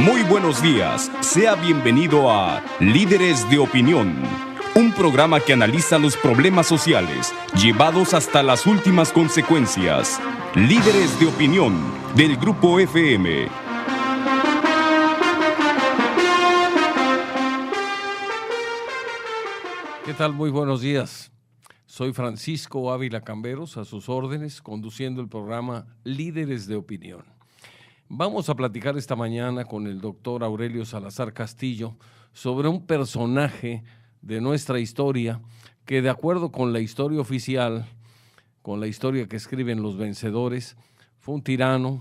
Muy buenos días, sea bienvenido a Líderes de Opinión, un programa que analiza los problemas sociales llevados hasta las últimas consecuencias. Líderes de Opinión del Grupo FM. ¿Qué tal? Muy buenos días. Soy Francisco Ávila Camberos, a sus órdenes, conduciendo el programa Líderes de Opinión. Vamos a platicar esta mañana con el doctor Aurelio Salazar Castillo sobre un personaje de nuestra historia que, de acuerdo con la historia oficial, con la historia que escriben los vencedores, fue un tirano,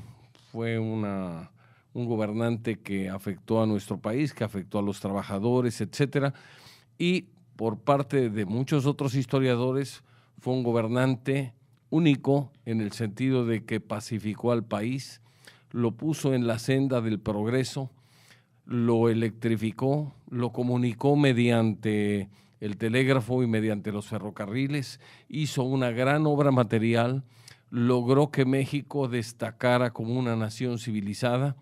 fue un gobernante que afectó a nuestro país, que afectó a los trabajadores, etcétera, y por parte de muchos otros historiadores fue un gobernante único en el sentido de que pacificó al país, lo puso en la senda del progreso, lo electrificó, lo comunicó mediante el telégrafo y mediante los ferrocarriles, hizo una gran obra material, logró que México destacara como una nación civilizada,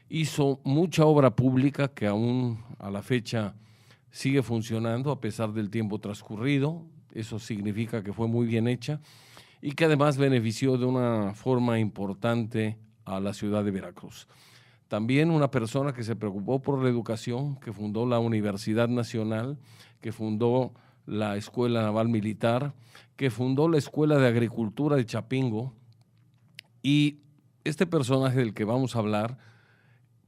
hizo mucha obra pública que aún a la fecha sigue funcionando a pesar del tiempo transcurrido. Eso significa que fue muy bien hecha y que además benefició de una forma importante a la ciudad de Veracruz. También una persona que se preocupó por la educación, que fundó la Universidad Nacional, que fundó la Escuela Naval Militar, que fundó la Escuela de Agricultura de Chapingo. Y este personaje del que vamos a hablar,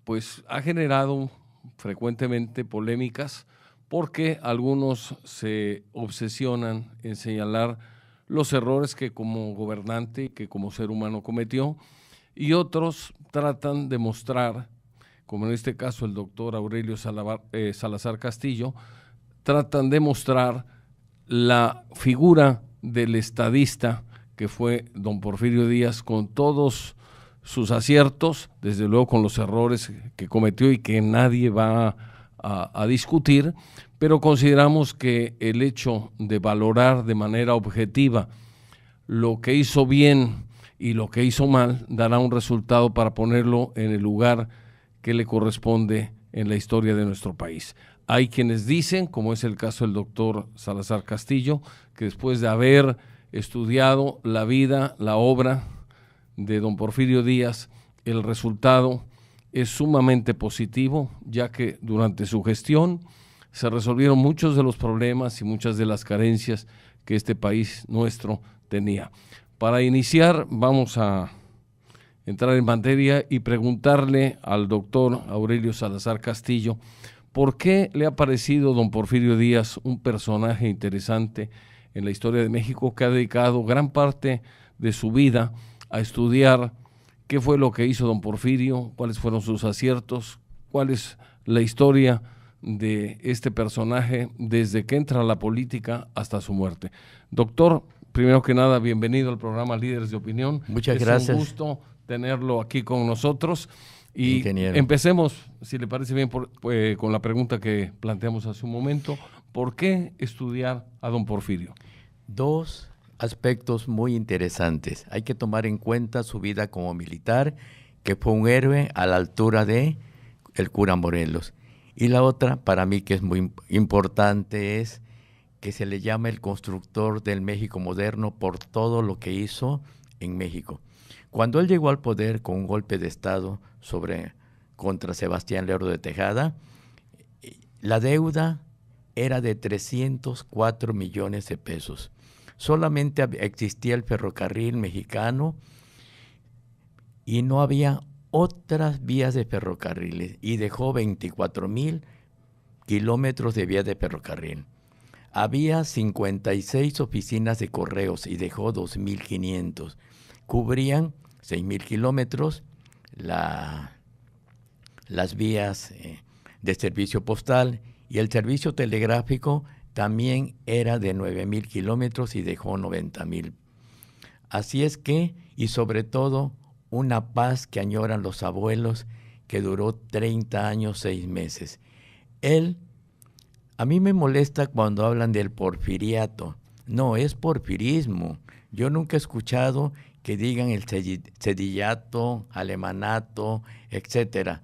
pues ha generado frecuentemente polémicas porque algunos se obsesionan en señalar los errores que como gobernante y que como ser humano cometió, y otros tratan de mostrar, como en este caso el doctor Aurelio Salazar Castillo, tratan de mostrar la figura del estadista que fue don Porfirio Díaz, con todos sus aciertos, desde luego con los errores que cometió y que nadie va a discutir, pero consideramos que el hecho de valorar de manera objetiva lo que hizo bien y lo que hizo mal dará un resultado para ponerlo en el lugar que le corresponde en la historia de nuestro país. Hay quienes dicen, como es el caso del doctor Salazar Castillo, que después de haber estudiado la vida, la obra de don Porfirio Díaz, el resultado es sumamente positivo, ya que durante su gestión se resolvieron muchos de los problemas y muchas de las carencias que este país nuestro tenía. Para iniciar, vamos a entrar en materia y preguntarle al doctor Aurelio Salazar Castillo por qué le ha parecido don Porfirio Díaz un personaje interesante en la historia de México, que ha dedicado gran parte de su vida a estudiar qué fue lo que hizo don Porfirio, cuáles fueron sus aciertos, cuál es la historia de este personaje desde que entra a la política hasta su muerte. Doctor, primero que nada, bienvenido al programa Líderes de Opinión. Muchas gracias. Es un gusto tenerlo aquí con nosotros. Y ingeniero, empecemos, si le parece bien, con la pregunta que planteamos hace un momento. ¿Por qué estudiar a don Porfirio? Dos aspectos muy interesantes. Hay que tomar en cuenta su vida como militar, que fue un héroe a la altura de el cura Morelos. Y la otra, para mí, que es muy importante, es que se le llama el constructor del México moderno por todo lo que hizo en México. Cuando él llegó al poder con un golpe de Estado contra Sebastián Lerdo de Tejada, la deuda era de 304 millones de pesos. Solamente existía el ferrocarril mexicano y no había otras vías de ferrocarriles, y dejó 24,000 kilómetros de vías de ferrocarril. Había 56 oficinas de correos y dejó 2,500. Cubrían 6,000 kilómetros las vías de servicio postal, y el servicio telegráfico también era de 9,000 kilómetros y dejó 90,000. Así es que, y sobre todo, una paz que añoran los abuelos, que duró 30 años, 6 meses. A mí me molesta cuando hablan del porfiriato. No, es porfirismo. Yo nunca he escuchado que digan el sedillato, alemanato, etcétera.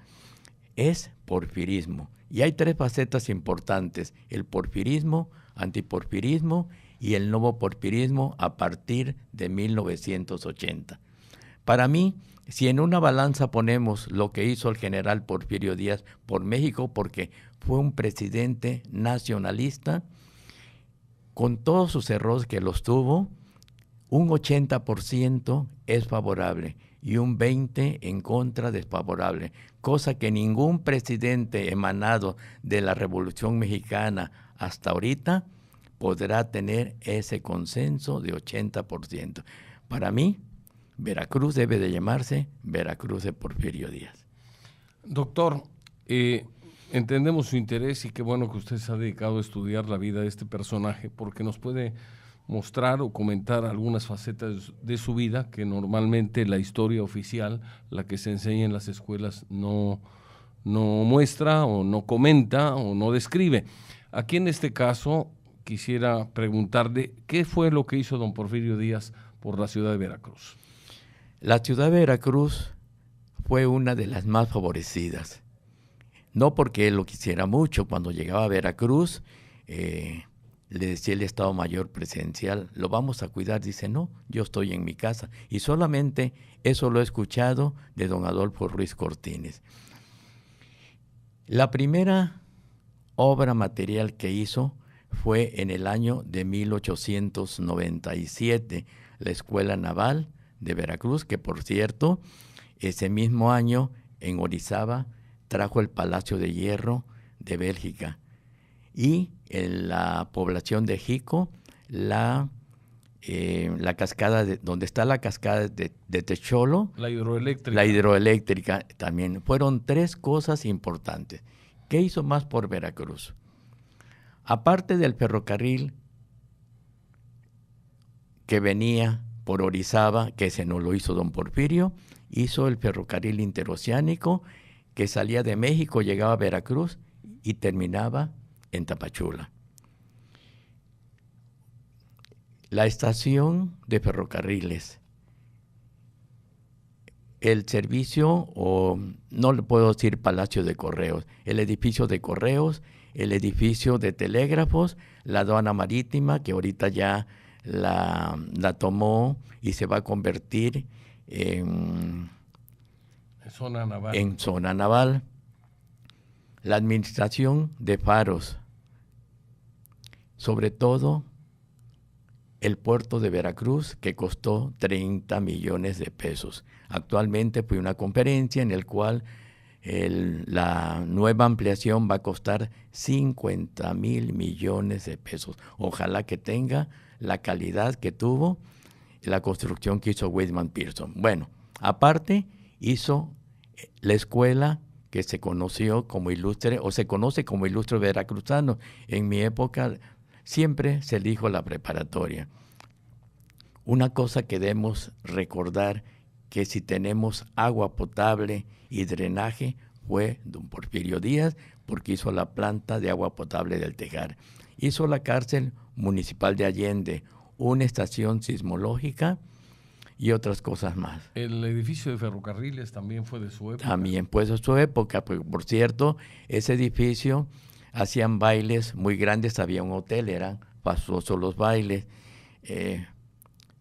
es porfirismo. Y hay 3 facetas importantes: el porfirismo, antiporfirismo y el nuevo porfirismo a partir de 1980. Para mí, si en una balanza ponemos lo que hizo el general Porfirio Díaz por México, porque fue un presidente nacionalista, con todos sus errores que los tuvo, un 80% es favorable y un 20% en contra desfavorable, cosa que ningún presidente emanado de la Revolución Mexicana hasta ahorita podrá tener ese consenso de 80%. Para mí, Veracruz debe de llamarse Veracruz de Porfirio Díaz. Doctor, entendemos su interés y qué bueno que usted se ha dedicado a estudiar la vida de este personaje, porque nos puede mostrar o comentar algunas facetas de su vida que normalmente la historia oficial, la que se enseña en las escuelas, no muestra o no comenta o no describe. Aquí en este caso quisiera preguntarle qué fue lo que hizo don Porfirio Díaz por la ciudad de Veracruz. La ciudad de Veracruz fue una de las más favorecidas. No porque él lo quisiera mucho. Cuando llegaba a Veracruz, le decía el Estado Mayor Presidencial, lo vamos a cuidar. Dice, no, yo estoy en mi casa. Y solamente eso lo he escuchado de don Adolfo Ruiz Cortines. La primera obra material que hizo fue en el año de 1897, la Escuela Naval de Veracruz, que por cierto, ese mismo año en Orizaba trajo el Palacio de Hierro de Bélgica, y en la población de Jico la cascada donde está la cascada de Techolo, la hidroeléctrica también. Fueron 3 cosas importantes. ¿Qué hizo más por Veracruz? Aparte del ferrocarril que venía por Orizaba, que ese no lo hizo don Porfirio, hizo el ferrocarril interoceánico que salía de México, llegaba a Veracruz y terminaba en Tapachula. La estación de ferrocarriles, el servicio, o no le puedo decir Palacio de Correos, el edificio de Correos, el edificio de Telégrafos, la aduana marítima, que ahorita ya la tomó y se va a convertir en zona naval, la administración de faros, sobre todo el puerto de Veracruz, que costó 30 millones de pesos. Actualmente fue una conferencia en la cual la nueva ampliación va a costar 50 mil millones de pesos. Ojalá que tenga la calidad que tuvo la construcción que hizo Weizmann Pearson. Bueno, aparte hizo la escuela que se conoció como ilustre, o se conoce como ilustre veracruzano. En mi época siempre se dijo la preparatoria. Una cosa que debemos recordar, que si tenemos agua potable y drenaje, fue don Porfirio Díaz, porque hizo la planta de agua potable del Tejar. Hizo la cárcel municipal de Allende, una estación sismológica y otras cosas más. El edificio de ferrocarriles también fue de su época. También fue de su época. Por cierto, ese edificio hacían bailes muy grandes, había un hotel, eran fastuosos los bailes.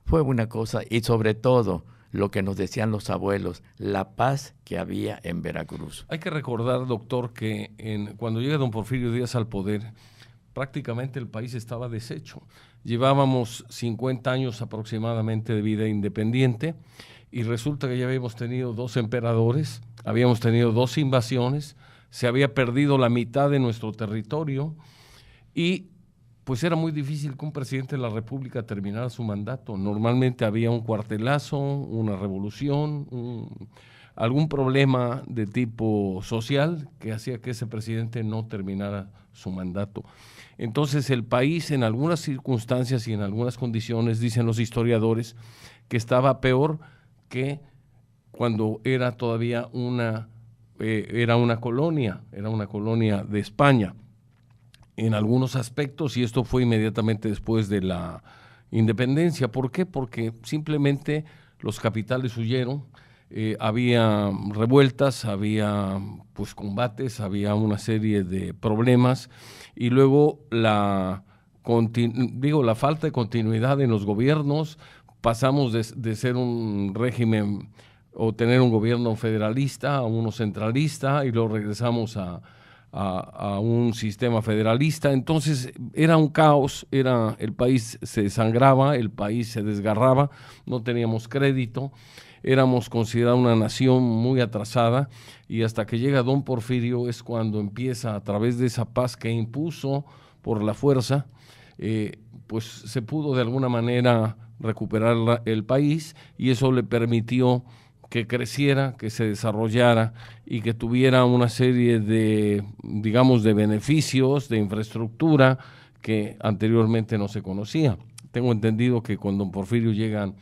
Fue una cosa, y sobre todo, lo que nos decían los abuelos, la paz que había en Veracruz. Hay que recordar, doctor, que cuando llega don Porfirio Díaz al poder, prácticamente el país estaba deshecho. Llevábamos 50 años aproximadamente de vida independiente y resulta que ya habíamos tenido 2 emperadores, habíamos tenido 2 invasiones, se había perdido la mitad de nuestro territorio y pues era muy difícil que un presidente de la República terminara su mandato. Normalmente había un cuartelazo, una revolución, algún problema de tipo social que hacía que ese presidente no terminara su mandato. Entonces el país en algunas circunstancias y en algunas condiciones, dicen los historiadores, que estaba peor que cuando era todavía una colonia de España en algunos aspectos, y esto fue inmediatamente después de la independencia. ¿Por qué? Porque simplemente los capitales huyeron, había revueltas, había pues combates, había una serie de problemas y luego la falta de continuidad en los gobiernos. Pasamos de ser un régimen o tener un gobierno federalista a uno centralista y luego regresamos a un sistema federalista. Entonces era un caos, el país se desangraba, el país se desgarraba, no teníamos crédito, éramos considerados una nación muy atrasada y hasta que llega don Porfirio es cuando empieza, a través de esa paz que impuso por la fuerza, pues se pudo de alguna manera recuperar el país y eso le permitió que creciera, que se desarrollara y que tuviera una serie de, digamos, de beneficios, de infraestructura que anteriormente no se conocía. Tengo entendido que con don Porfirio llegan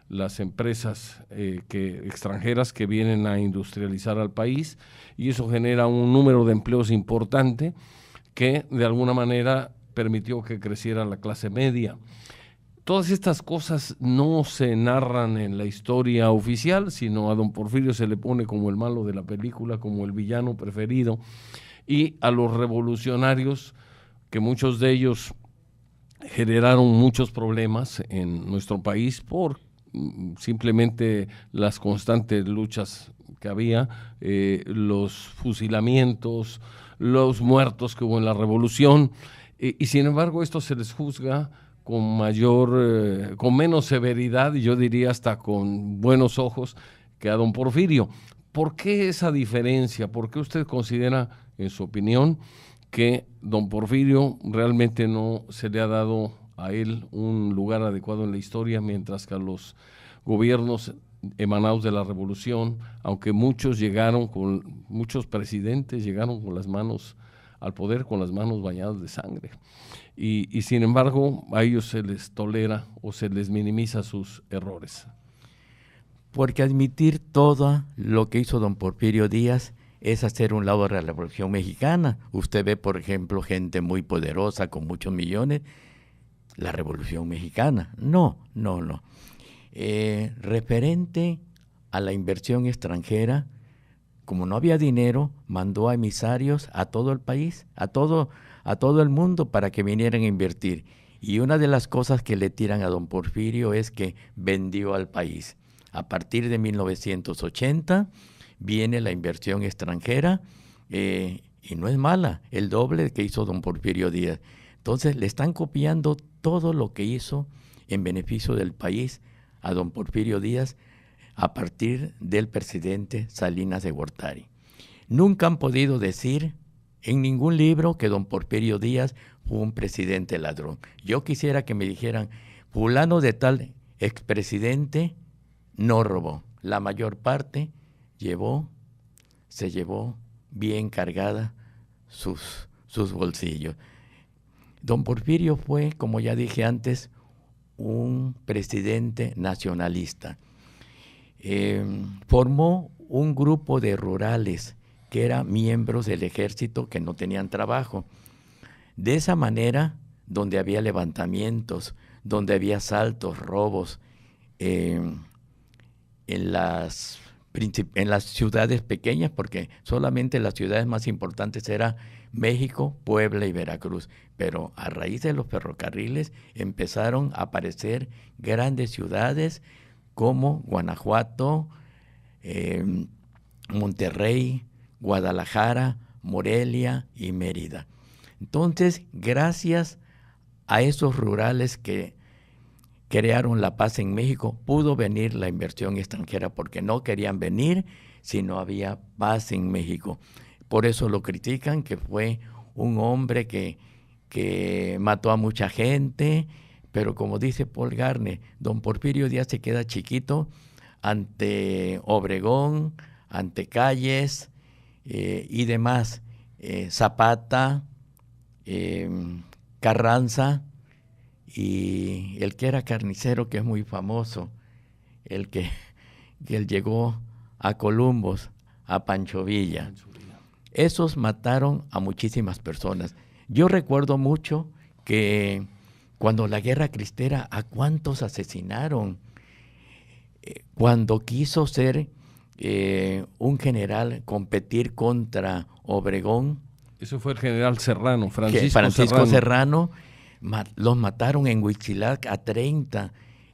las empresas extranjeras que vienen a industrializar al país y eso genera un número de empleos importante que de alguna manera permitió que creciera la clase media. Todas estas cosas no se narran en la historia oficial, sino a don Porfirio se le pone como el malo de la película, como el villano preferido, y a los revolucionarios, que muchos de ellos generaron muchos problemas en nuestro país por simplemente las constantes luchas que había, los fusilamientos, los muertos que hubo en la revolución, y sin embargo esto se les juzga con menos severidad y yo diría hasta con buenos ojos que a don Porfirio. ¿Por qué esa diferencia? ¿Por qué usted considera, en su opinión, que don Porfirio realmente no se le ha dado a él un lugar adecuado en la historia, mientras que a los gobiernos emanados de la revolución, aunque muchos presidentes llegaron con las manos al poder, con las manos bañadas de sangre? Y sin embargo, a ellos se les tolera o se les minimiza sus errores. Porque admitir todo lo que hizo don Porfirio Díaz es hacer un lado de la Revolución Mexicana. Usted ve, por ejemplo, gente muy poderosa con muchos millones, la Revolución Mexicana. No. Referente a la inversión extranjera, como no había dinero, mandó a emisarios a todo el país, a todo el mundo para que vinieran a invertir. Y una de las cosas que le tiran a don Porfirio es que vendió al país. A partir de 1980 viene la inversión extranjera y no es mala, el doble que hizo don Porfirio Díaz. Entonces le están copiando todo lo que hizo en beneficio del país a don Porfirio Díaz a partir del presidente Salinas de Gortari. Nunca han podido decir en ningún libro que don Porfirio Díaz fue un presidente ladrón. Yo quisiera que me dijeran, fulano de tal expresidente no robó. La mayor parte se llevó bien cargada sus bolsillos. Don Porfirio fue, como ya dije antes, un presidente nacionalista. Formó un grupo de rurales que eran miembros del ejército que no tenían trabajo. De esa manera, donde había levantamientos, donde había asaltos, robos, en las ciudades pequeñas, porque solamente las ciudades más importantes eran México, Puebla y Veracruz. Pero a raíz de los ferrocarriles empezaron a aparecer grandes ciudades como Guanajuato, Monterrey, Guadalajara, Morelia y Mérida. Entonces, gracias a esos rurales que crearon la paz en México, pudo venir la inversión extranjera, porque no querían venir si no había paz en México. Por eso lo critican, que fue un hombre que mató a mucha gente, pero como dice Paul Garner, don Porfirio Díaz se queda chiquito ante Obregón, ante Calles y demás, Zapata, Carranza, y el que era carnicero, que es muy famoso, el que él llegó a Columbus, a Pancho Villa. Esos mataron a muchísimas personas. Yo recuerdo mucho que cuando la Guerra Cristera, ¿a cuántos asesinaron? Cuando quiso ser un general competir contra Obregón. Eso fue el general Serrano, Francisco Serrano. Los mataron en Huitzilac a 30.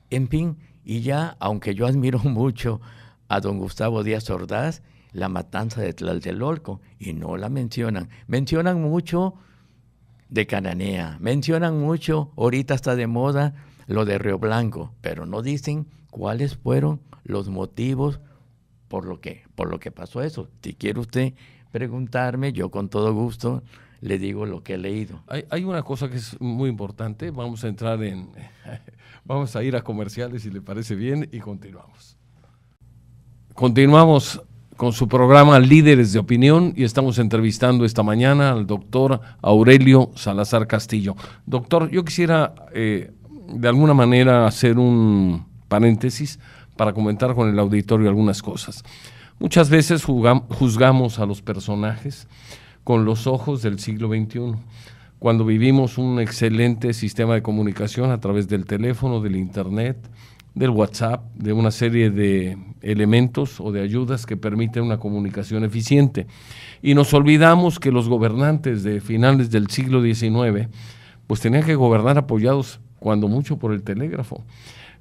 En fin, y ya, aunque yo admiro mucho a don Gustavo Díaz Ordaz, la matanza de Tlatelolco, y no la mencionan. Mencionan mucho de Cananea, mencionan mucho, ahorita está de moda, lo de Río Blanco, pero no dicen cuáles fueron los motivos por lo que pasó eso. Si quiere usted preguntarme, yo con todo gusto le digo lo que he leído. Hay una cosa que es muy importante, vamos a ir a comerciales si le parece bien y continuamos. Continuamos con su programa Líderes de Opinión y estamos entrevistando esta mañana al doctor Aurelio Salazar Castillo. Doctor, yo quisiera de alguna manera hacer un paréntesis para comentar con el auditorio algunas cosas. Muchas veces juzgamos a los personajes con los ojos del siglo XXI, cuando vivimos un excelente sistema de comunicación a través del teléfono, del internet, del WhatsApp, de una serie de elementos o de ayudas que permiten una comunicación eficiente. Y nos olvidamos que los gobernantes de finales del siglo XIX pues tenían que gobernar apoyados cuando mucho por el telégrafo.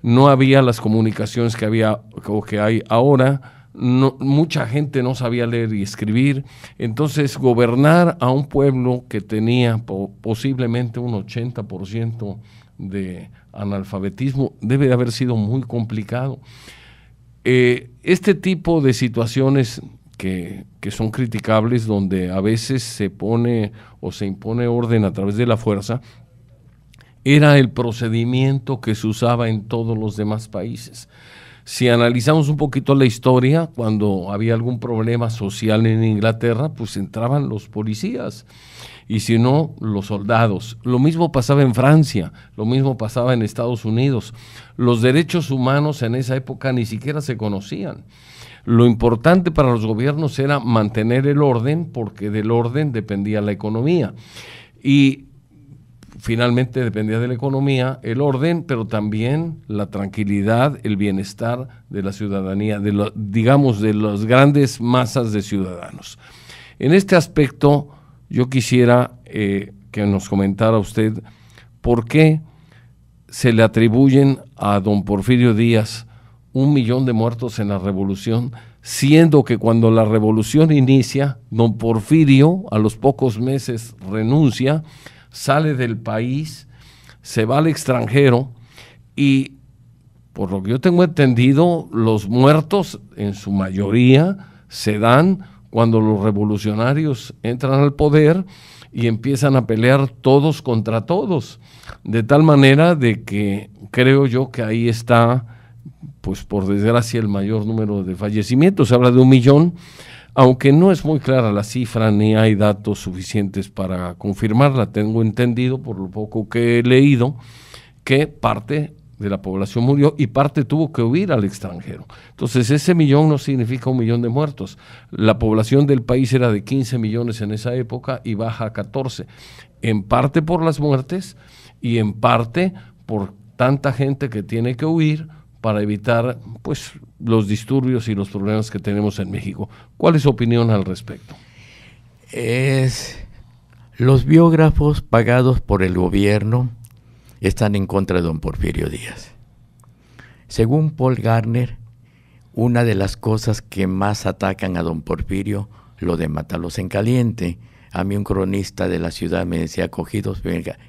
No había las comunicaciones que había o que hay ahora. No, mucha gente no sabía leer y escribir. Entonces gobernar a un pueblo que tenía posiblemente un 80% de analfabetismo debe de haber sido muy complicado. Este tipo de situaciones que son criticables, donde a veces se pone o se impone orden a través de la fuerza, era el procedimiento que se usaba en todos los demás países. Si analizamos un poquito la historia, cuando había algún problema social en Inglaterra, pues entraban los policías, y si no, los soldados. Lo mismo pasaba en Francia, lo mismo pasaba en Estados Unidos. Los derechos humanos en esa época ni siquiera se conocían. Lo importante para los gobiernos era mantener el orden, porque del orden dependía la economía. Y finalmente dependía de la economía, el orden, pero también la tranquilidad, el bienestar de la ciudadanía, de las grandes masas de ciudadanos. En este aspecto, yo quisiera que nos comentara usted por qué se le atribuyen a don Porfirio Díaz 1 millón de muertos en la revolución, siendo que cuando la revolución inicia, don Porfirio a los pocos meses renuncia, sale del país, se va al extranjero y, por lo que yo tengo entendido, los muertos en su mayoría se dan cuando los revolucionarios entran al poder y empiezan a pelear todos contra todos, de tal manera de que creo yo que ahí está, pues por desgracia, el mayor número de fallecimientos. Se habla de 1 millón, aunque no es muy clara la cifra ni hay datos suficientes para confirmarla. Tengo entendido, por lo poco que he leído, que parte de la población murió y parte tuvo que huir al extranjero. Entonces ese 1 millón no significa 1 millón de muertos. La población del país era de 15 millones en esa época y baja a 14, en parte por las muertes y en parte por tanta gente que tiene que huir para evitar pues los disturbios y los problemas que tenemos en México. ¿Cuál es su opinión al respecto? Los biógrafos pagados por el gobierno están en contra de don Porfirio Díaz. Según Paul Garner, una de las cosas que más atacan a don Porfirio, lo de matarlos en caliente. A mí un cronista de la ciudad me decía, cogidos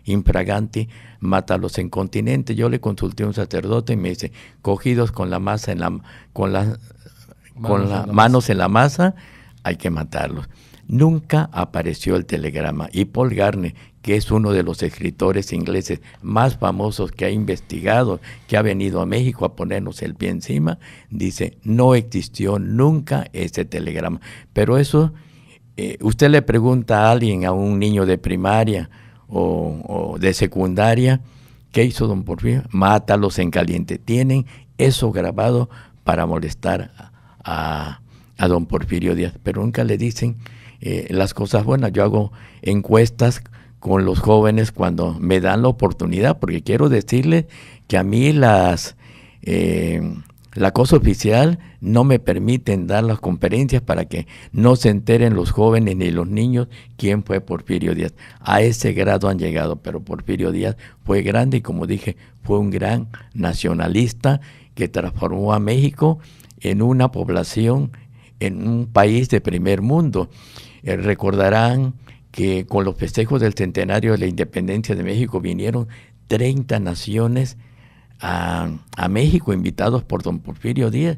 infraganti, mátalos en continente. Yo le consulté a un sacerdote y me dice, cogidos con la masa manos en la masa, hay que matarlos. Nunca apareció el telegrama. Y Paul Garner, que es uno de los escritores ingleses más famosos que ha investigado, que ha venido a México a ponernos el pie encima, dice, no existió nunca ese telegrama. Pero eso... usted le pregunta a alguien, a un niño de primaria o de secundaria, ¿qué hizo don Porfirio? Mátalos en caliente. Tienen eso grabado para molestar a don Porfirio Díaz, pero nunca le dicen las cosas buenas. Yo hago encuestas con los jóvenes cuando me dan la oportunidad, porque quiero decirles que a mí la cosa oficial no me permiten dar las conferencias para que no se enteren los jóvenes ni los niños quién fue Porfirio Díaz. A ese grado han llegado, pero Porfirio Díaz fue grande y, como dije, fue un gran nacionalista que transformó a México en una población, en un país de primer mundo. Recordarán que con los festejos del centenario de la independencia de México vinieron 30 naciones a México, invitados por don Porfirio Díaz.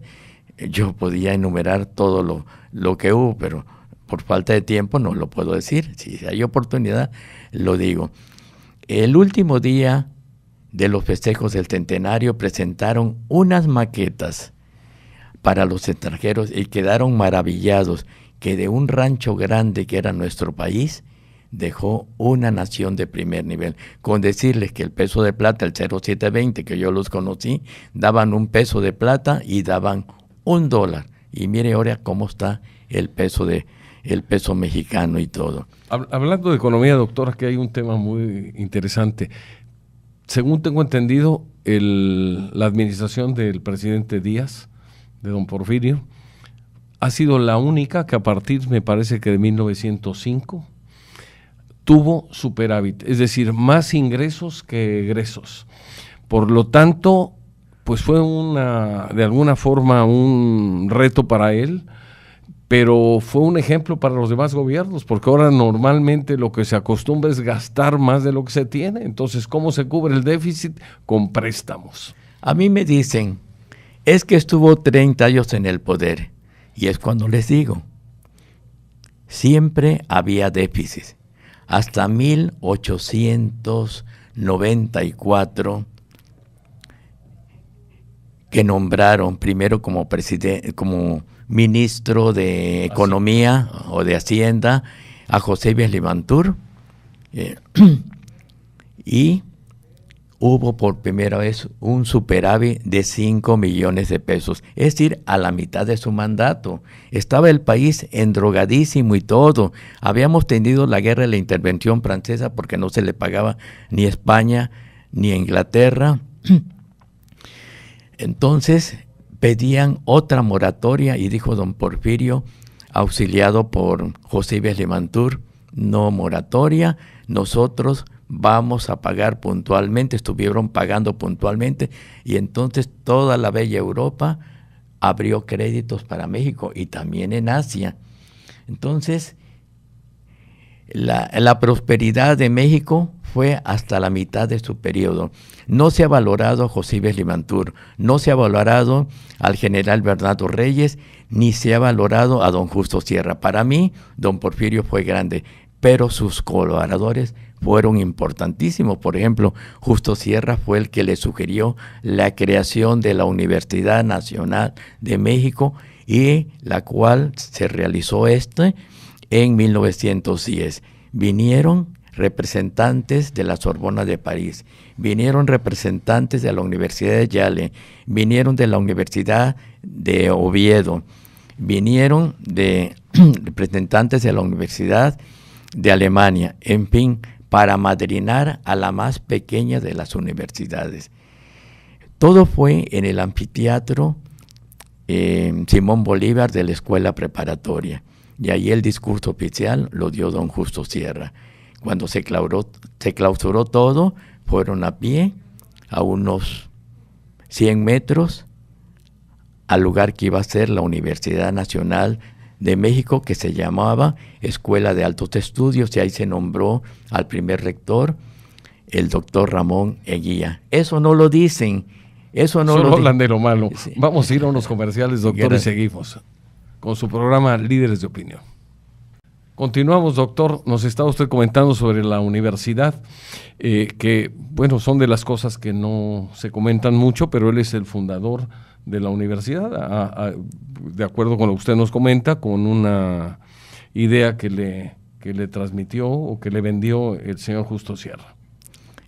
Yo podía enumerar todo lo que hubo, pero por falta de tiempo no lo puedo decir. Si hay oportunidad, lo digo. El último día de los festejos del centenario presentaron unas maquetas para los extranjeros y quedaron maravillados que de un rancho grande que era nuestro país, dejó una nación de primer nivel. Con decirles que el peso de plata, el 0720, que yo los conocí, daban un peso de plata y daban $1. Y mire ahora cómo está el peso mexicano y todo. Hablando de economía, doctora, que hay un tema muy interesante. Según tengo entendido, la administración del presidente Díaz, de don Porfirio, ha sido la única que a partir, me parece que de 1905, tuvo superávit, es decir, más ingresos que egresos. Por lo tanto, pues fue de alguna forma un reto para él, pero fue un ejemplo para los demás gobiernos, porque ahora normalmente lo que se acostumbra es gastar más de lo que se tiene. Entonces, ¿cómo se cubre el déficit? Con préstamos. A mí me dicen, es que estuvo 30 años en el poder, y es cuando les digo, siempre había déficit. Hasta 1894, que nombraron primero como ministro de Economía o de Hacienda a José Limantur, y hubo por primera vez un superávit de 5 millones de pesos, es decir, a la mitad de su mandato. Estaba el país endrogadísimo y todo. Habíamos tenido la guerra de la intervención francesa porque no se le pagaba ni a España ni a Inglaterra. Entonces pedían otra moratoria y dijo don Porfirio, auxiliado por José Limantur, no moratoria, nosotros vamos a pagar puntualmente. Estuvieron pagando puntualmente y entonces toda la bella Europa abrió créditos para México y también en Asia. Entonces, la prosperidad de México fue hasta la mitad de su periodo. No se ha valorado a José Limantur, no se ha valorado al general Bernardo Reyes, ni se ha valorado a don Justo Sierra. Para mí, don Porfirio fue grande, pero sus colaboradores fueron importantísimos. Por ejemplo, Justo Sierra fue el que le sugirió la creación de la Universidad Nacional de México, y la cual se realizó en 1910. Vinieron representantes de la Sorbona de París, vinieron representantes de la Universidad de Yale, vinieron de la Universidad de Oviedo, vinieron de representantes de la Universidad de Alemania, en fin, para amadrinar a la más pequeña de las universidades. Todo fue en el anfiteatro Simón Bolívar de la Escuela Preparatoria, y ahí el discurso oficial lo dio don Justo Sierra. Cuando se clausuró todo, fueron a pie a unos 100 metros al lugar que iba a ser la Universidad Nacional de México, que se llamaba Escuela de Altos Estudios, y ahí se nombró al primer rector, el doctor Ramón Eguía. Eso no lo dicen, eso no Solo lo hablan de lo malo. Sí. Vamos a ir a unos comerciales, doctor, Gracias. y seguimos con su programa Líderes de Opinión. Continuamos, doctor. Nos está usted comentando sobre la universidad, que, bueno, son de las cosas que no se comentan mucho, pero él es el fundador de la universidad, de acuerdo con lo que usted nos comenta, con una idea que le transmitió o que le vendió el señor Justo Sierra.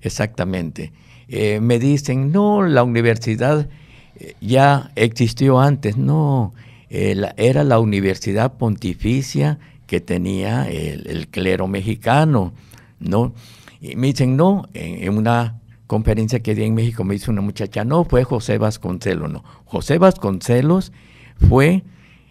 Exactamente. Me dicen, no, la universidad ya existió antes. No, era la Universidad Pontificia que tenía el clero mexicano, ¿no? Y me dicen, no, en una conferencia que di en México me dice una muchacha, no fue José Vasconcelos, no. José Vasconcelos fue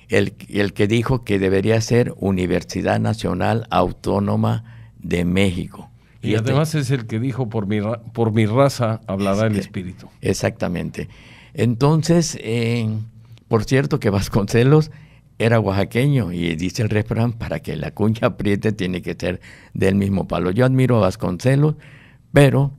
el que dijo que debería ser Universidad Nacional Autónoma de México. Y además es el que dijo, por mi raza hablará el Espíritu. Exactamente. Entonces, por cierto que Vasconcelos era oaxaqueño y dice el refrán, para que la cuña apriete tiene que ser del mismo palo. Yo admiro a Vasconcelos, pero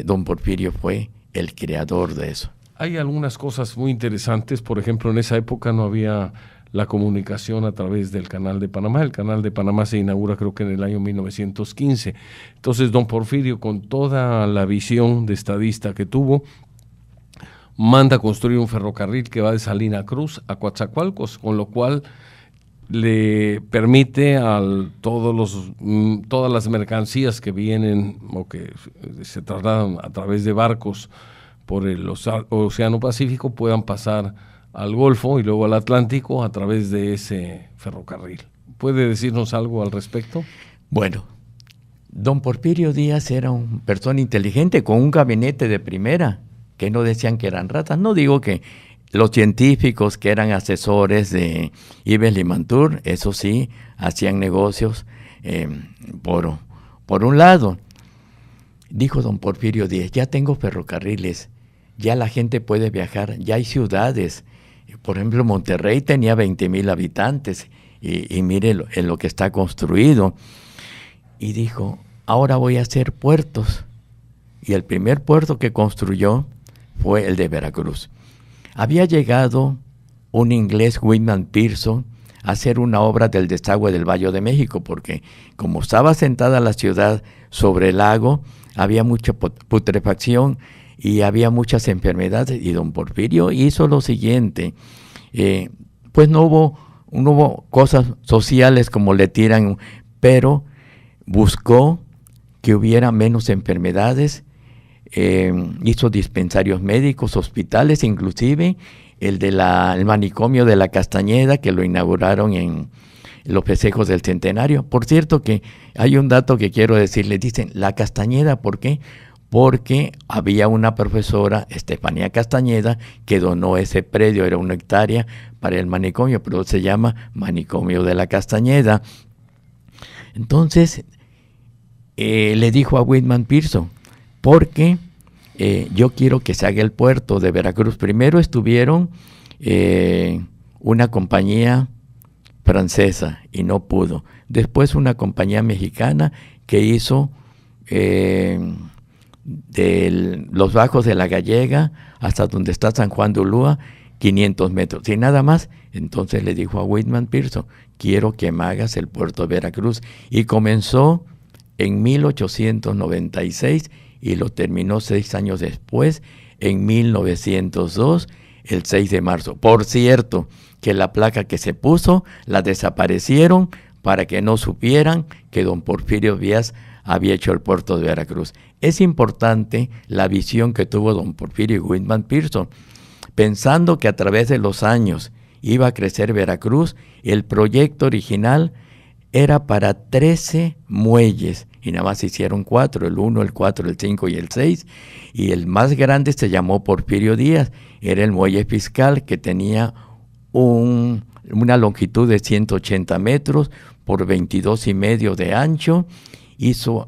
don Porfirio fue el creador de eso. Hay algunas cosas muy interesantes. Por ejemplo, en esa época no había la comunicación a través del Canal de Panamá. El Canal de Panamá se inaugura creo que en el año 1915. Entonces don Porfirio, con toda la visión de estadista que tuvo, manda construir un ferrocarril que va de Salina Cruz a Coatzacoalcos, con lo cual le permite a todas las mercancías que vienen o que se trasladan a través de barcos por el Océano Pacífico puedan pasar al Golfo y luego al Atlántico a través de ese ferrocarril. ¿Puede decirnos algo al respecto? Bueno, don Porfirio Díaz era una persona inteligente con un gabinete de primera, que no decían que eran ratas. No digo que los científicos que eran asesores de Ives Limantour, eso sí, hacían negocios por un lado. Dijo don Porfirio Díaz, ya tengo ferrocarriles, ya la gente puede viajar, ya hay ciudades. Por ejemplo, Monterrey tenía 20,000 habitantes y mire en lo que está construido. Y dijo, ahora voy a hacer puertos. Y el primer puerto que construyó fue el de Veracruz. Había llegado un inglés, Whitman Pearson, a hacer una obra del desagüe del Valle de México, porque como estaba sentada la ciudad sobre el lago, había mucha putrefacción y había muchas enfermedades, y don Porfirio hizo lo siguiente, pues no hubo cosas sociales como le tiran, pero buscó que hubiera menos enfermedades, hizo dispensarios médicos, hospitales, inclusive el manicomio de la Castañeda, que lo inauguraron en los festejos del centenario. Por cierto que hay un dato que quiero decirle, dicen la Castañeda, ¿por qué? Porque había una profesora, Estefanía Castañeda, que donó ese predio, era 1 hectárea para el manicomio, pero se llama Manicomio de la Castañeda. Entonces, le dijo a Whitman Pearson, porque yo quiero que se haga el puerto de Veracruz. Primero estuvieron una compañía francesa y no pudo. Después una compañía mexicana que hizo de los bajos de la Gallega hasta donde está San Juan de Ulúa, 500 metros y nada más. Entonces le dijo a Whitman Pearson, quiero que me hagas el puerto de Veracruz. Y comenzó en 1896 y lo terminó 6 años después, en 1902, el 6 de marzo. Por cierto, que la placa que se puso la desaparecieron para que no supieran que don Porfirio Díaz había hecho el puerto de Veracruz. Es importante la visión que tuvo don Porfirio y Whitman Pearson, pensando que a través de los años iba a crecer Veracruz. El proyecto original era para 13 muelles y nada más hicieron 4, el 1, el 4, el 5 y el 6, y el más grande se llamó Porfirio Díaz, era el muelle Fiscal, que tenía una longitud de 180 metros por 22,5 de ancho,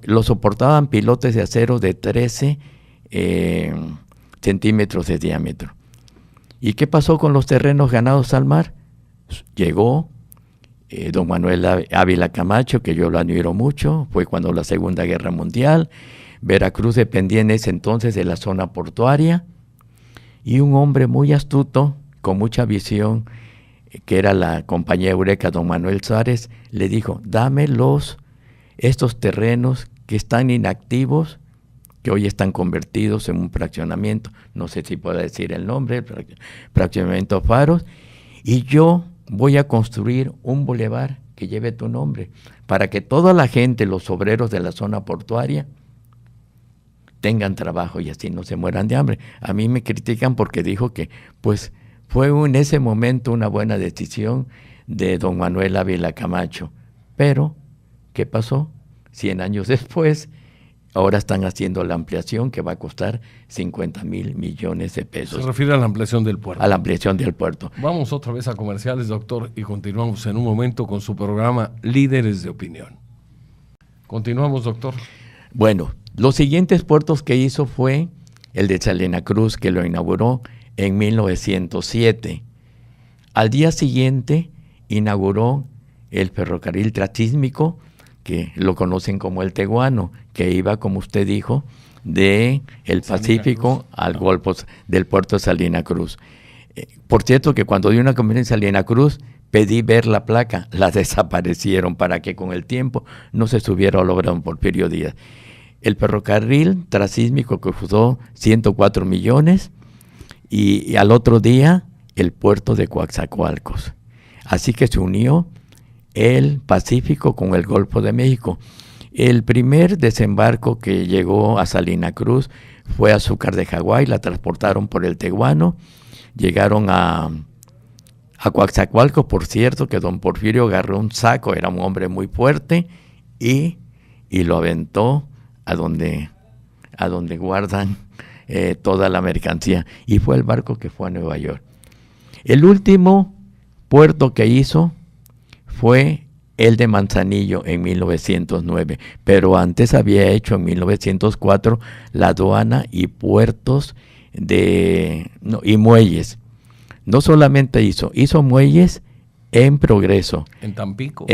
lo soportaban pilotes de acero de 13 centímetros de diámetro. ¿Y qué pasó con los terrenos ganados al mar? Llegó don Manuel Ávila Camacho, que yo lo admiro mucho, fue cuando la Segunda Guerra Mundial. Veracruz dependía en ese entonces de la zona portuaria, y un hombre muy astuto, con mucha visión, que era la compañía Eureka, don Manuel Suárez, le dijo, dame estos terrenos que están inactivos, que hoy están convertidos en un fraccionamiento, no sé si puedo decir el nombre, fraccionamiento Faros, y yo voy a construir un bulevar que lleve tu nombre, para que toda la gente, los obreros de la zona portuaria, tengan trabajo y así no se mueran de hambre. A mí me critican porque dijo que pues fue en ese momento una buena decisión de don Manuel Ávila Camacho. Pero, ¿qué pasó? 100 años después, Ahora están haciendo la ampliación que va a costar 50,000 millones de pesos. Se refiere a la ampliación del puerto. A la ampliación del puerto. Vamos otra vez a comerciales, doctor, y continuamos en un momento con su programa Líderes de Opinión. Continuamos, doctor. Bueno, los siguientes puertos que hizo fue el de Salina Cruz, que lo inauguró en 1907. Al día siguiente inauguró el ferrocarril transísmico, que lo conocen como el Teguano, que iba, como usted dijo, de el Pacífico al Golfo del puerto de Salina Cruz. Por cierto, que cuando di una conferencia en Salina Cruz, pedí ver la placa, la desaparecieron para que con el tiempo no se subiera a la obra de don Porfirio Díaz. El ferrocarril transísmico que costó 104 millones y al otro día el puerto de Coatzacoalcos. Así que se unió el Pacífico con el Golfo de México. El primer desembarco que llegó a Salina Cruz fue Azúcar de Hawái, la transportaron por el Teguano, llegaron a Coatzacoalcos, por cierto, que don Porfirio agarró un saco, era un hombre muy fuerte, y lo aventó a donde guardan toda la mercancía, y fue el barco que fue a Nueva York. El último puerto que hizo fue el de Manzanillo en 1909, pero antes había hecho en 1904 la aduana y puertos y muelles. No solamente hizo muelles en Progreso. ¿En Tampico?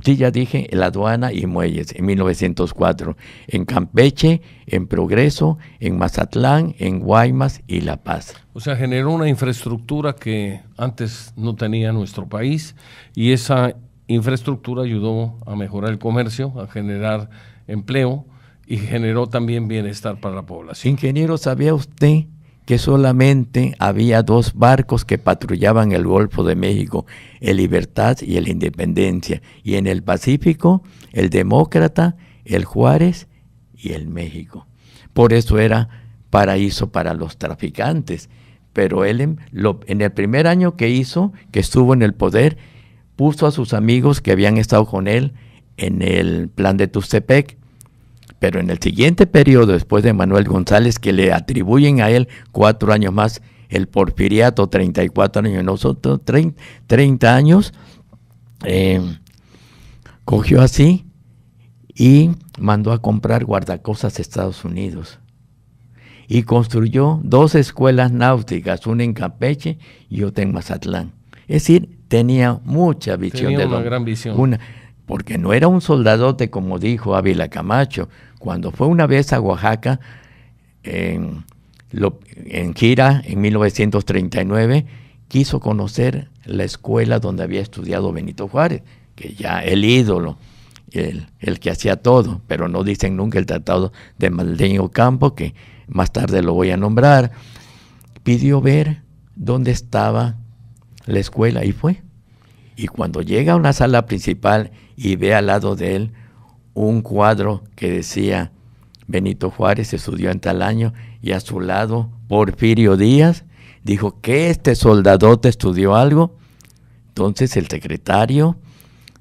Sí, ya dije, la aduana y muelles en 1904. En Campeche, en Progreso, en Mazatlán, en Guaymas y La Paz. O sea, generó una infraestructura que antes no tenía nuestro país, y esa infraestructura ayudó a mejorar el comercio, a generar empleo, y generó también bienestar para la población. Ingeniero, ¿sabía usted que solamente había 2 barcos que patrullaban el Golfo de México, el Libertad y el Independencia, y en el Pacífico el Demócrata, el Juárez y el México? Por eso era paraíso para los traficantes. Pero él en el primer año que estuvo en el poder, puso a sus amigos que habían estado con él en el plan de Tuxtepec. Pero en el siguiente periodo, después de Manuel González, que le atribuyen a él 4 años más, el porfiriato, 34 años, nosotros 30 años, cogió así y mandó a comprar guardacostas a Estados Unidos. Y construyó 2 escuelas náuticas, una en Campeche y otra en Mazatlán. Es decir, tenía mucha visión. Tenía una gran visión. Porque no era un soldadote, como dijo Ávila Camacho. Cuando fue una vez a Oaxaca, en gira, en 1939, quiso conocer la escuela donde había estudiado Benito Juárez, que ya el ídolo, el que hacía todo, pero no dicen nunca el tratado de Maldeño Campo, que más tarde lo voy a nombrar. Pidió ver dónde estaba la escuela y fue. Y cuando llega a una sala principal y ve al lado de él un cuadro que decía Benito Juárez estudió en tal año, y a su lado Porfirio Díaz, dijo que este soldadote estudió algo. Entonces el secretario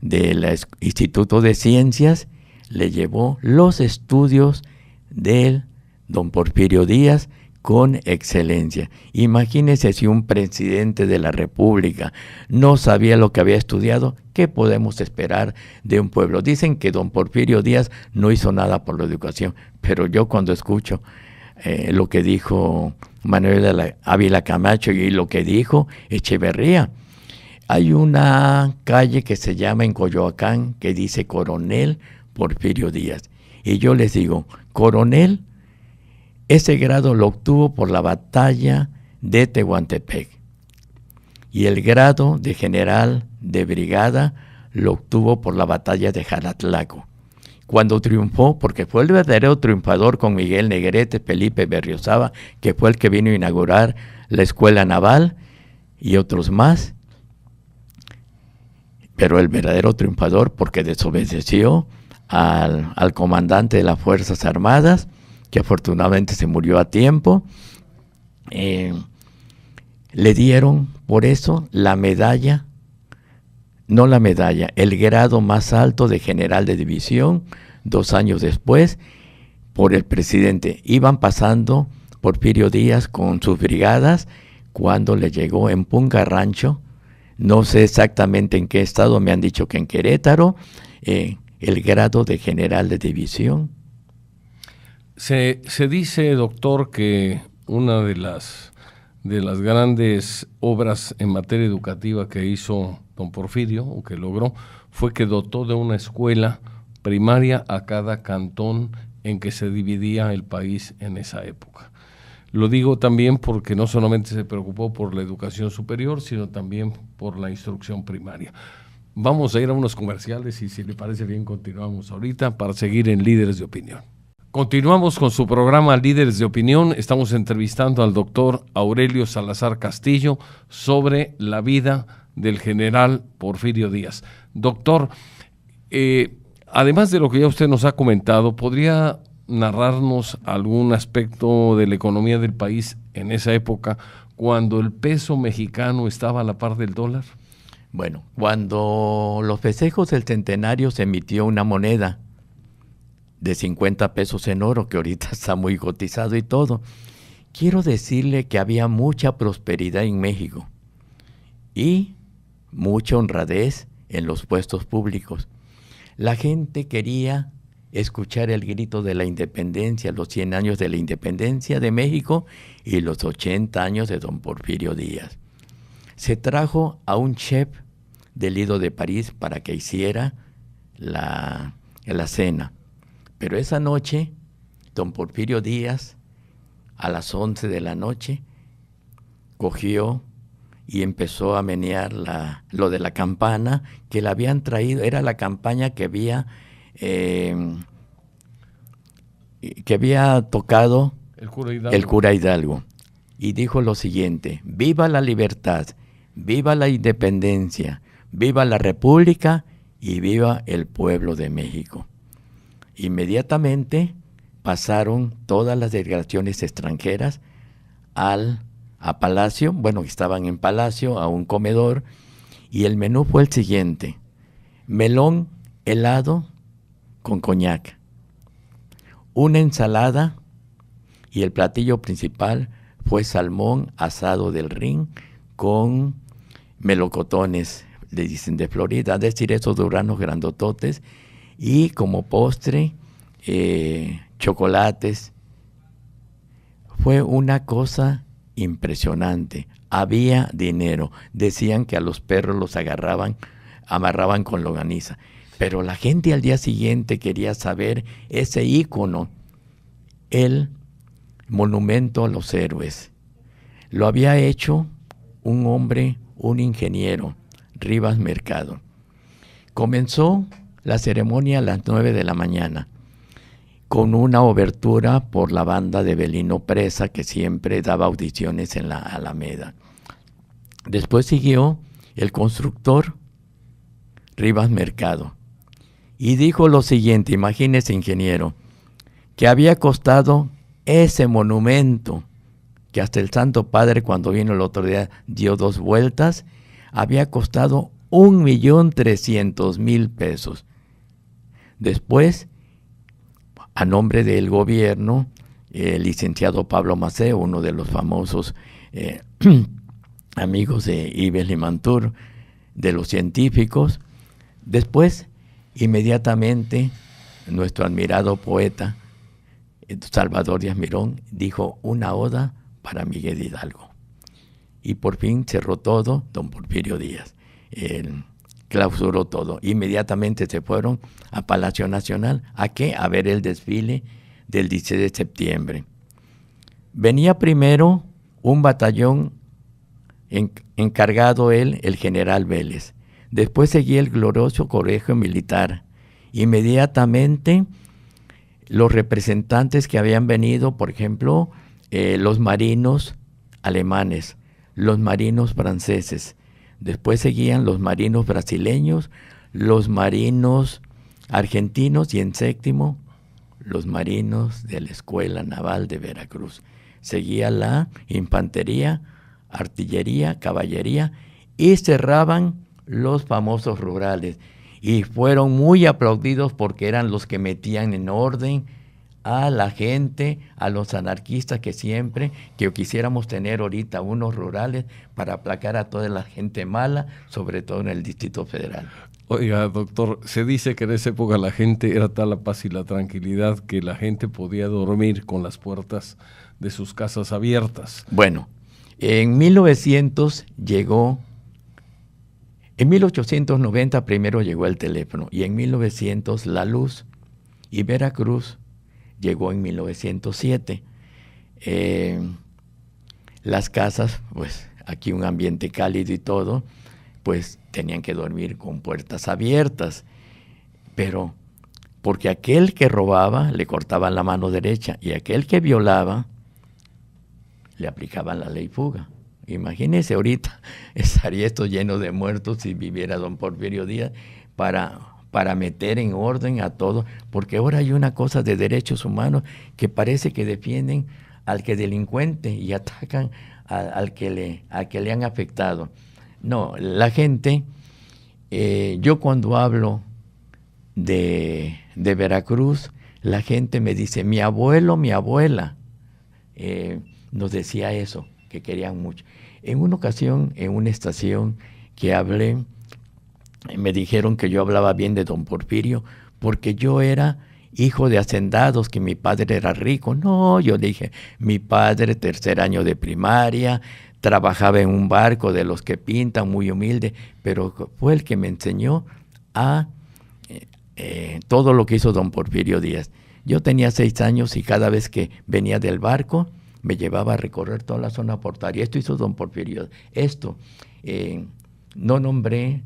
del Instituto de Ciencias le llevó los estudios del don Porfirio Díaz con excelencia. Imagínese si un presidente de la República no sabía lo que había estudiado, ¿qué podemos esperar de un pueblo? Dicen que don Porfirio Díaz no hizo nada por la educación, pero yo cuando escucho lo que dijo Manuel Ávila Camacho y lo que dijo Echeverría, hay una calle que se llama en Coyoacán que dice Coronel Porfirio Díaz, y yo les digo, coronel, ese grado lo obtuvo por la batalla de Tehuantepec, y el grado de general de brigada lo obtuvo por la batalla de Jalatlaco. Cuando triunfó, porque fue el verdadero triunfador con Miguel Negrete, Felipe Berriozábal, que fue el que vino a inaugurar la escuela naval y otros más, pero el verdadero triunfador porque desobedeció al comandante de las Fuerzas Armadas, que afortunadamente se murió a tiempo. Le dieron por eso la medalla, no la medalla, el grado más alto de general de división 2 años después, por el presidente. Iban pasando Porfirio Díaz con sus brigadas cuando le llegó en Punga Rancho, no sé exactamente en qué estado, me han dicho que en Querétaro, el grado de general de división. Se dice, doctor, que una de las grandes obras en materia educativa que hizo don Porfirio, o que logró, fue que dotó de una escuela primaria a cada cantón en que se dividía el país en esa época. Lo digo también porque no solamente se preocupó por la educación superior, sino también por la instrucción primaria. Vamos a ir a unos comerciales y si le parece bien continuamos ahorita para seguir en Líderes de Opinión. Continuamos con su programa Líderes de Opinión. Estamos entrevistando al doctor Aurelio Salazar Castillo sobre la vida del general Porfirio Díaz. Doctor, además de lo que ya usted nos ha comentado, ¿podría narrarnos algún aspecto de la economía del país en esa época cuando el peso mexicano estaba a la par del dólar? Bueno, cuando los festejos del centenario se emitió una moneda de 50 pesos en oro, que ahorita está muy cotizado y todo. Quiero decirle que había mucha prosperidad en México y mucha honradez en los puestos públicos. La gente quería escuchar el grito de la independencia, los 100 años de la independencia de México y los 80 años de don Porfirio Díaz. Se trajo a un chef del Lido de París para que hiciera la cena. Pero esa noche, don Porfirio Díaz, a las 11 de la noche, cogió y empezó a menear lo de la campana que le habían traído. Era la campaña que había tocado el cura Hidalgo. Y dijo lo siguiente: viva la libertad, viva la independencia, viva la república y viva el pueblo de México. Inmediatamente pasaron todas las delegaciones extranjeras a Palacio, bueno, estaban en Palacio, a un comedor, y el menú fue el siguiente: melón helado con coñac, una ensalada, y el platillo principal fue salmón asado del Rin con melocotones, le dicen de Florida, es decir, esos duranos grandototes, y como postre, chocolates. Fue una cosa impresionante. Había dinero. Decían que a los perros los amarraban con longaniza. Pero la gente al día siguiente quería saber ese ícono, el monumento a los héroes. Lo había hecho un hombre, un ingeniero, Rivas Mercado. Comenzó la ceremonia a las 9 de la mañana, con una obertura por la banda de Belino Presa, que siempre daba audiciones en la Alameda. Después siguió el constructor Rivas Mercado, y dijo lo siguiente: imagínese, ingeniero, que había costado ese monumento, que hasta el Santo Padre, cuando vino el otro día, dio 2 vueltas, había costado 1,300,000 pesos. Después, a nombre del gobierno, el licenciado Pablo Maceo, uno de los famosos amigos de Yves Limantour, de los científicos. Después, inmediatamente, nuestro admirado poeta, Salvador Díaz Mirón, dijo una oda para Miguel Hidalgo. Y por fin cerró todo don Porfirio Díaz. Clausuró todo. Inmediatamente se fueron a Palacio Nacional. ¿A qué? A ver el desfile del 16 de septiembre. Venía primero un batallón encargado el general Vélez. Después seguía el glorioso colegio militar. Inmediatamente los representantes que habían venido, por ejemplo, los marinos alemanes, los marinos franceses. Después seguían los marinos brasileños, los marinos argentinos y en séptimo, los marinos de la Escuela Naval de Veracruz. Seguía la infantería, artillería, caballería y cerraban los famosos rurales. Y fueron muy aplaudidos porque eran los que metían en orden a la gente, a los anarquistas que quisiéramos tener ahorita unos rurales para aplacar a toda la gente mala, sobre todo en el Distrito Federal. Oiga, doctor, se dice que en esa época la gente era tal la paz y la tranquilidad que la gente podía dormir con las puertas de sus casas abiertas. Bueno, en 1890 primero llegó el teléfono y en 1900 la luz, y Veracruz llegó en 1907. Las casas, pues aquí un ambiente cálido y todo, pues tenían que dormir con puertas abiertas, pero porque aquel que robaba le cortaban la mano derecha y aquel que violaba le aplicaban la ley fuga. Imagínense, ahorita estaría esto lleno de muertos si viviera don Porfirio Díaz para meter en orden a todo, porque ahora hay una cosa de derechos humanos que parece que defienden al que delincuente y atacan al que le han afectado. No, la gente, yo cuando hablo de Veracruz, la gente me dice, mi abuelo, mi abuela, nos decía eso, que querían mucho. En una ocasión, en una estación que hablé, me dijeron que yo hablaba bien de don Porfirio, porque yo era hijo de hacendados, que mi padre era rico. No, yo dije, mi padre, tercer año de primaria, trabajaba en un barco de los que pintan, muy humilde, pero fue el que me enseñó a todo lo que hizo don Porfirio Díaz. Yo tenía 6 años y cada vez que venía del barco, me llevaba a recorrer toda la zona portuaria. Esto hizo don Porfirio. Esto, no nombré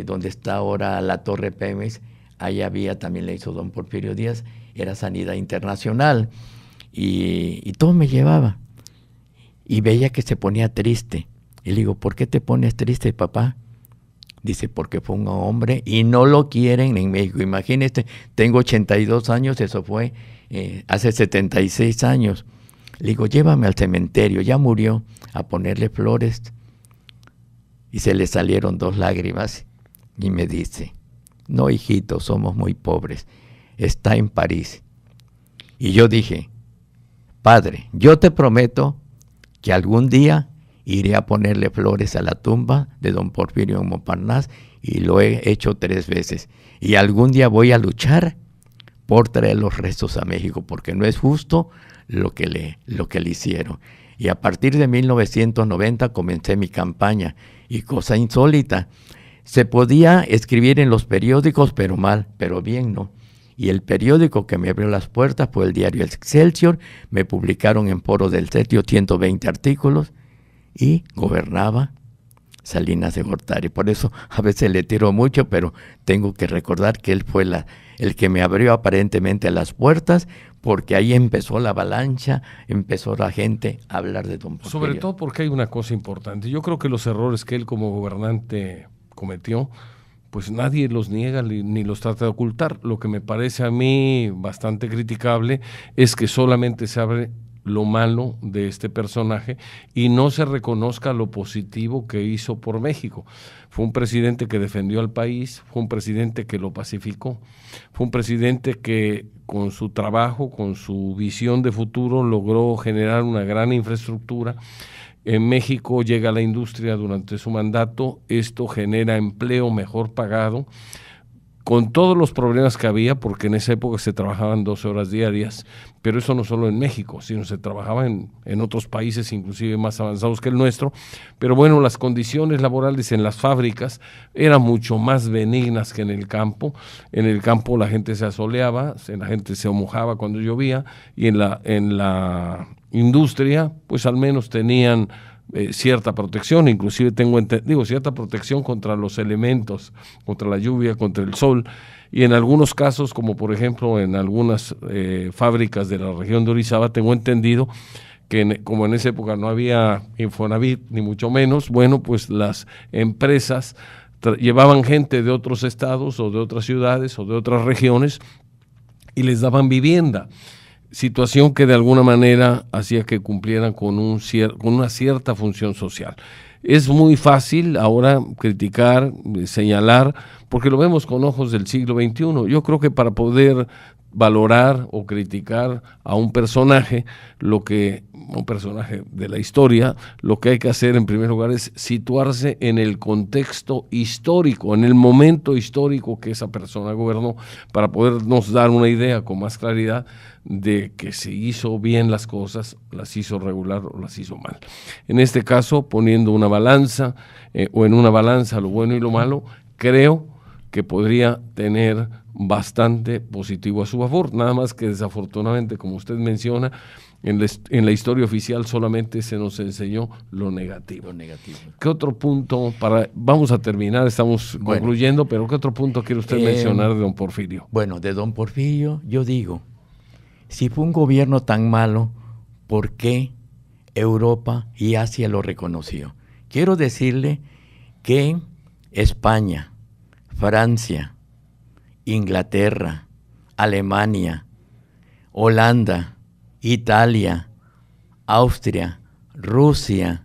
donde está ahora la Torre Pemex, ahí había, también le hizo don Porfirio Díaz, era Sanidad Internacional, y todo me llevaba. Y veía que se ponía triste. Y le digo, ¿por qué te pones triste, papá? Dice, porque fue un hombre y no lo quieren en México. Imagínese, tengo 82 años, eso fue hace 76 años. Le digo, llévame al cementerio, ya murió, a ponerle flores. Y se le salieron 2 lágrimas y me dice, no, hijito, somos muy pobres, está en París. Y yo dije, padre, yo te prometo que algún día iré a ponerle flores a la tumba de don Porfirio en Montparnasse, y lo he hecho 3 veces. Y algún día voy a luchar por traer los restos a México, porque no es justo lo que le hicieron. Y a partir de 1990 comencé mi campaña, y cosa insólita, se podía escribir en los periódicos, pero mal, pero bien no. Y el periódico que me abrió las puertas fue el diario Excelsior. Me publicaron en Foro del Setio 120 artículos y gobernaba Salinas de Gortari. Por eso a veces le tiro mucho, pero tengo que recordar que él fue el que me abrió aparentemente las puertas, porque ahí empezó la avalancha, empezó la gente a hablar de don Porfirio. Sobre todo porque hay una cosa importante. Yo creo que los errores que él como gobernante cometió, pues nadie los niega ni los trata de ocultar. Lo que me parece a mí bastante criticable es que solamente se abre lo malo de este personaje y no se reconozca lo positivo que hizo por México. Fue un presidente que defendió al país, fue un presidente que lo pacificó, fue un presidente que con su trabajo, con su visión de futuro, logró generar una gran infraestructura. En México llega la industria durante su mandato, esto genera empleo mejor pagado, con todos los problemas que había, porque en esa época se trabajaban 12 horas diarias, pero eso no solo en México, sino se trabajaba en otros países, inclusive más avanzados que el nuestro. Pero bueno, las condiciones laborales en las fábricas eran mucho más benignas que en el campo. En el campo la gente se asoleaba, la gente se mojaba cuando llovía, y en la industria, pues al menos tenían cierta protección, inclusive cierta protección contra los elementos, contra la lluvia, contra el sol, y en algunos casos, como por ejemplo en algunas fábricas de la región de Orizaba, tengo entendido que como en esa época no había Infonavit, ni mucho menos, bueno, pues las empresas llevaban gente de otros estados o de otras ciudades o de otras regiones y les daban vivienda. Situación que de alguna manera hacía que cumplieran con una cierta función social. Es muy fácil ahora criticar, señalar, porque lo vemos con ojos del siglo XXI. Yo creo que para poder valorar o criticar a un personaje de la historia, lo que hay que hacer en primer lugar es situarse en el contexto histórico, en el momento histórico que esa persona gobernó, para podernos dar una idea con más claridad de que se hizo bien las cosas, las hizo regular o las hizo mal. En este caso, poniendo una balanza o en una balanza lo bueno y lo malo, creo que podría tener bastante positivo a su favor, nada más que desafortunadamente, como usted menciona, en la historia oficial solamente se nos enseñó lo negativo. ¿Qué otro punto, vamos a terminar, estamos concluyendo, pero qué otro punto quiere usted mencionar de don Porfirio? Bueno, de don Porfirio, yo digo, si fue un gobierno tan malo, ¿por qué Europa y Asia lo reconoció? Quiero decirle que España, Francia, Inglaterra, Alemania, Holanda, Italia, Austria, Rusia,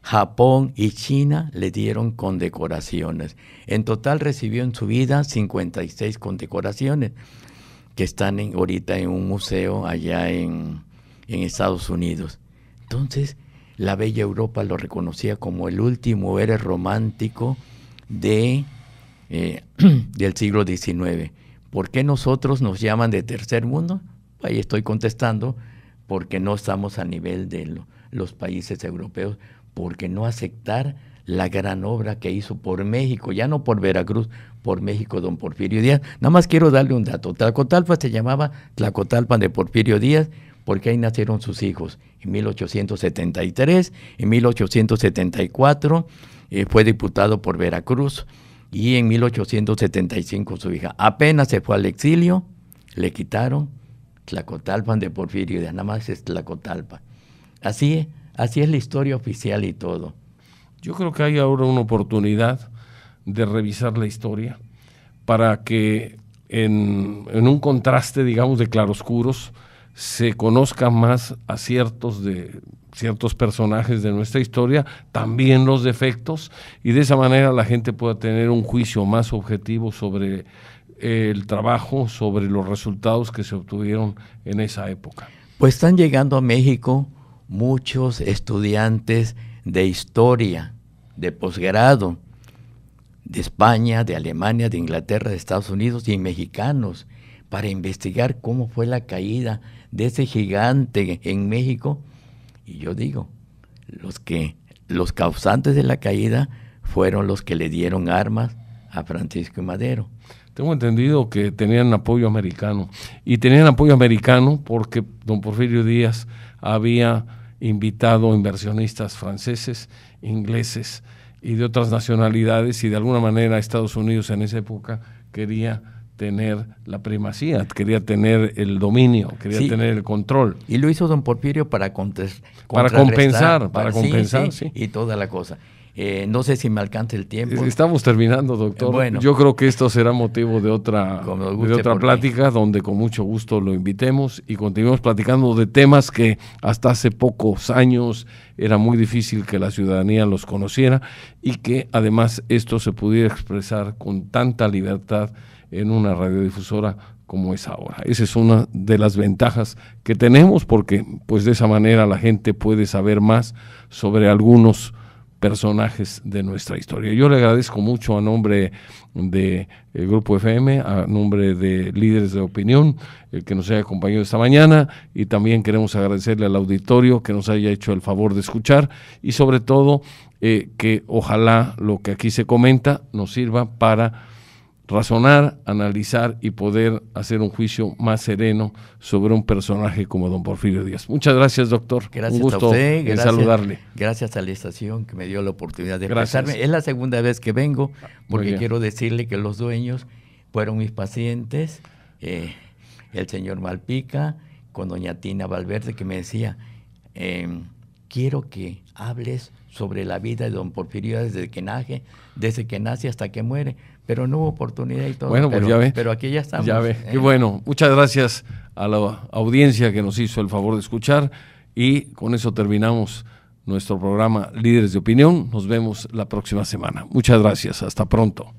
Japón y China le dieron condecoraciones. En total recibió en su vida 56 condecoraciones que están ahorita en un museo allá en Estados Unidos. Entonces, la bella Europa lo reconocía como el último héroe romántico del siglo XIX. ¿Por qué nosotros nos llaman de tercer mundo? Ahí estoy contestando, porque no estamos a nivel de los países europeos, porque no aceptar la gran obra que hizo por México, ya no por Veracruz, por México, don Porfirio Díaz. Nada más quiero darle un dato. Tlacotalpan se llamaba Tlacotalpan de Porfirio Díaz, porque ahí nacieron sus hijos. En 1873, en 1874 fue diputado por Veracruz, y en 1875 su hija. Apenas se fue al exilio, le quitaron Tlacotalpan de Porfirio Díaz, nada más es Tlacotalpan. Así es la historia oficial y todo. Yo creo que hay ahora una oportunidad de revisar la historia para que en un contraste, digamos, de claroscuros, se conozca más a ciertos personajes de nuestra historia, también los defectos, y de esa manera la gente pueda tener un juicio más objetivo sobre el trabajo, sobre los resultados que se obtuvieron en esa época. Pues están llegando a México muchos estudiantes de historia, de posgrado, de España, de Alemania, de Inglaterra, de Estados Unidos y mexicanos, para investigar cómo fue la caída de ese gigante en México. Y yo digo, los causantes de la caída fueron los que le dieron armas a Francisco y Madero. Tengo entendido que tenían apoyo americano, y tenían apoyo americano porque don Porfirio Díaz había invitado inversionistas franceses, ingleses y de otras nacionalidades, y de alguna manera Estados Unidos en esa época quería tener la primacía, quería tener el dominio, quería tener el control. Y lo hizo don Porfirio para compensar, sí. Y toda la cosa. No sé si me alcanza el tiempo. Estamos terminando, doctor. Bueno, yo creo que esto será motivo de otra plática, donde con mucho gusto lo invitemos y continuemos platicando de temas que hasta hace pocos años era muy difícil que la ciudadanía los conociera, y que además esto se pudiera expresar con tanta libertad en una radiodifusora como es ahora. Esa es una de las ventajas que tenemos, porque pues de esa manera la gente puede saber más sobre algunos personajes de nuestra historia. Yo le agradezco mucho a nombre del Grupo FM, a nombre de Líderes de Opinión, el que nos haya acompañado esta mañana, y también queremos agradecerle al auditorio que nos haya hecho el favor de escuchar, y sobre todo que ojalá lo que aquí se comenta nos sirva para razonar, analizar y poder hacer un juicio más sereno sobre un personaje como don Porfirio Díaz. Muchas gracias, doctor. Gracias, un gusto a usted. Gracias, saludarle. Gracias a la estación que me dio la oportunidad de expresarme. Es la segunda vez que vengo, porque quiero decirle que los dueños fueron mis pacientes, el señor Malpica, con doña Tina Valverde, que me decía, quiero que hables sobre la vida de don Porfirio desde que nace hasta que muere, pero no hubo oportunidad y todo. Bueno, pues ya ve. Pero aquí ya estamos. Ya ve. Qué bueno. Muchas gracias a la audiencia que nos hizo el favor de escuchar, y con eso terminamos nuestro programa Líderes de Opinión. Nos vemos la próxima semana. Muchas gracias. Hasta pronto.